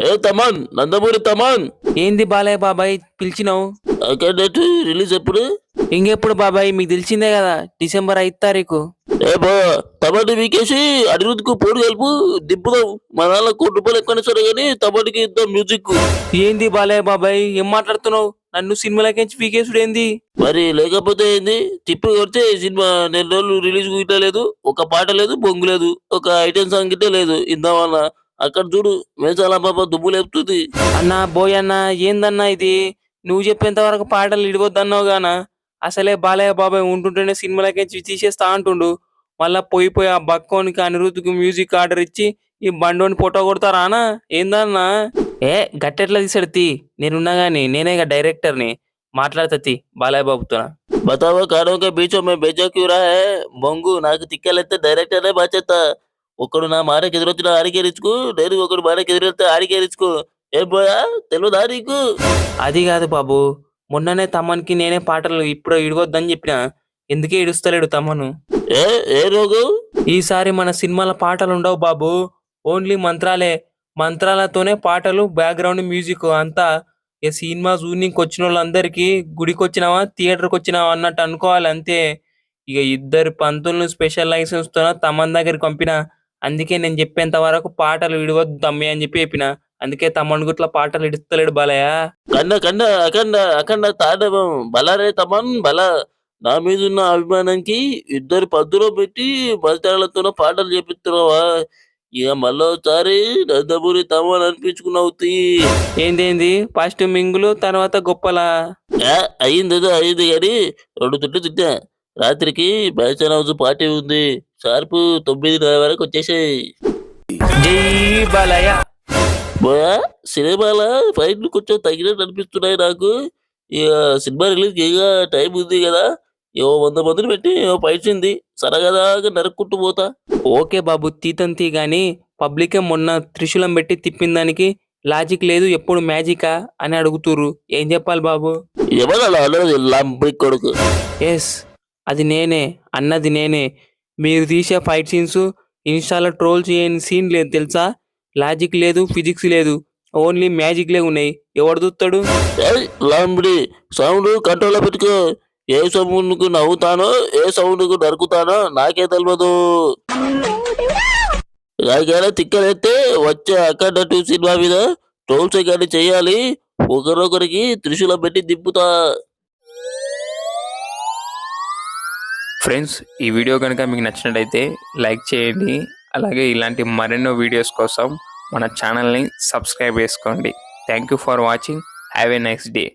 ఏ తమన్ నందమూరి తమన్. ఏంది బాలయ్య బాబాయ్ పిలిచినావు? అక్కడ రిలీజ్ ఎప్పుడు? ఇంకెప్పుడు బాబాయ్, మీకు తెలిసిందే కదా, డిసెంబర్ 5 తారీఖు. ఏ బా తమని వీకేసి అనిరుద్కు పోడు కలుపు దింపుదాం. మా నాన్న ₹1,00,00,000 ఎక్కువనే సరే కానీ తమనికి ఇద్దాం మ్యూజిక్. ఏంది బాలయ్య బాబాయ్ ఏం మాట్లాడుతున్నావు? నన్ను సినిమాలకించి పీకేసుడు ఏంది? మరి లేకపోతే ఏంది? తిప్పి కొడితే సినిమా నెల రోజులు రిలీజ్ గిట్ట లేదు, ఒక పాట లేదు, బొంగు లేదు, ఒక ఐటెం సాంగ్ గిట్ట లేదు. ఇందామన్నా అక్కడ చూడు మేసాల పాప దుమ్ము లేపుతుంది. అన్నా బోయ్ అన్నా, ఏందన్నా ఇది? నువ్వు చెప్పేంత వరకు పాటలు ఇడవద్దన్నావు గానా? అసలే బాలయ్య బాబాయ్ ఉంటుంటేనే సినిమాలకించి తీసేస్తా అంటుండు. మళ్ళా పోయి ఆ బక్కోనికి అనిరుద్ధ్కి మ్యూజిక్ ఆర్డర్ ఇచ్చి ఈ బండోని ఫోటో కొడతారానా? ఏందన్నా? ఏ గట్టెట్లా తీసాడు తీ, నేనున్నా గాని నేనే డైరెక్టర్ని, మాట్లాడతా తీ బాలయ్య బాబుతో. बताओ कानों के बीचों में भेजा क्यों रहा है బొంగు నాకు తిక్కలెత్తే డైరెక్టర్నే బాధ్యత. ఒకడు నా మాటకి ఎదురొచ్చిన ఆడికేరించుకో, నేను ఒకడు మాటకి ఎదురెళ్తే ఆడికేరించుకో. ఏం పోయా తెలియదా నీకు? అది కాదు బాబు, మొన్ననే తమ్మనికి నేనే పాటలు ఇప్పుడు ఇడవద్దని చెప్పిన. ఎందుకే ఇడుస్తలేడు తమ్మను? ఏ ఏ రోగం? ఈసారి మన సినిమాల పాటలు ఉండవు బాబు, ఓన్లీ మంత్రాలే. మంత్రాలతోనే పాటలు, బ్యాక్గ్రౌండ్ మ్యూజిక్ అంతా. ఈ సినిమా జూనింగ్కి వచ్చిన వాళ్ళందరికీ గుడికి వచ్చినావా థియేటర్కి వచ్చినావా అన్నట్టు అనుకోవాలి అంతే. ఇక ఇద్దరు పంతులను స్పెషల్ లైసెన్స్ తో తమ్మన్ దగ్గరికి పంపిన. అందుకే నేను చెప్పేంత వరకు పాటలు విడవద్దు తమ్మి అని చెప్పిన. అందుకే తమ్మన్ గుట్ల పాటలు ఇడుస్తలేడు బాలయ్య. కండ కండ అఖండ అఖండ తాండవం బలారే తమన్ బల. నా మీద ఉన్న అభిమానానికి ఇద్దరు పద్దులో పెట్టి బలితాలతో పాటలు చేపిస్తున్నావా? ఇక మళ్ళోసారి నందమూరి తమన్ అనిపించుకున్నావు తీ. ఏందేంది ఫస్ట్ మింగులు తర్వాత గొప్పలా? అయిందేదో అయింది కానీ 2 తిట్లు తిట్టా. రాత్రికి బ్యాచలర్ హౌస్ పార్టీ ఉంది. షార్ప్ 9:30 వరకు వచ్చేసాయి. జై బాలయ్య. బోయా సినిమాల ఫైట్లు కొంచెం తగినట్టు అనిపిస్తున్నాయి నాకు. ఇక సినిమా రిలీజ్ ఇక టైం ఉంది కదా, ఏవో 100 మందిని పెట్టి ఏవో ఫైట్స్ సరగదాగా నరుక్కుంటూ పోతా. ఓకే బాబు తీతంతి గాని, పబ్లికే మొన్న త్రిశూలం పెట్టి తిప్పిన దానికి లాజిక్ లేదు, ఎప్పుడు మ్యాజికా అని అడుగుతుర్రు. ఏం చెప్పాలి బాబు? ఎవరు అన్నది లంబి కొడుకు? ఎస్, అది నేనే అన్నది నేనే. మీరు తీసే ఫైట్ సీన్స్ ఇన్స్టాలో ట్రోల్ చేయని సీన్ లేదు తెలుసా? లాజిక్ లేదు, ఫిజిక్స్ లేదు, ఓన్లీ మ్యాజిక్లే ఉన్నాయి. ఎవడు చూస్తాడు? లంబడి సౌండ్ కంట్రోల్లో పెట్టుకో. ఏ సౌండ్కు నవ్వుతానో ఏ సౌండ్కు నరుకుతానో నాకే తెలియదు. నాకైనా తిక్కలైతే వచ్చే అక్కడ 2 సినిమా మీద ట్రోల్స్ కానీ చెయ్యాలి. ఒకరొకరికి త్రిశూలం పెట్టి దింపుతా. ఫ్రెండ్స్, ఈ వీడియో కనుక మీకు నచ్చినట్టయితే లైక్ చేయండి. అలాగే ఇలాంటి మరెన్నో వీడియోస్ కోసం మన ఛానల్ని సబ్స్క్రైబ్ చేసుకోండి. Thank you for watching. Have a nice day.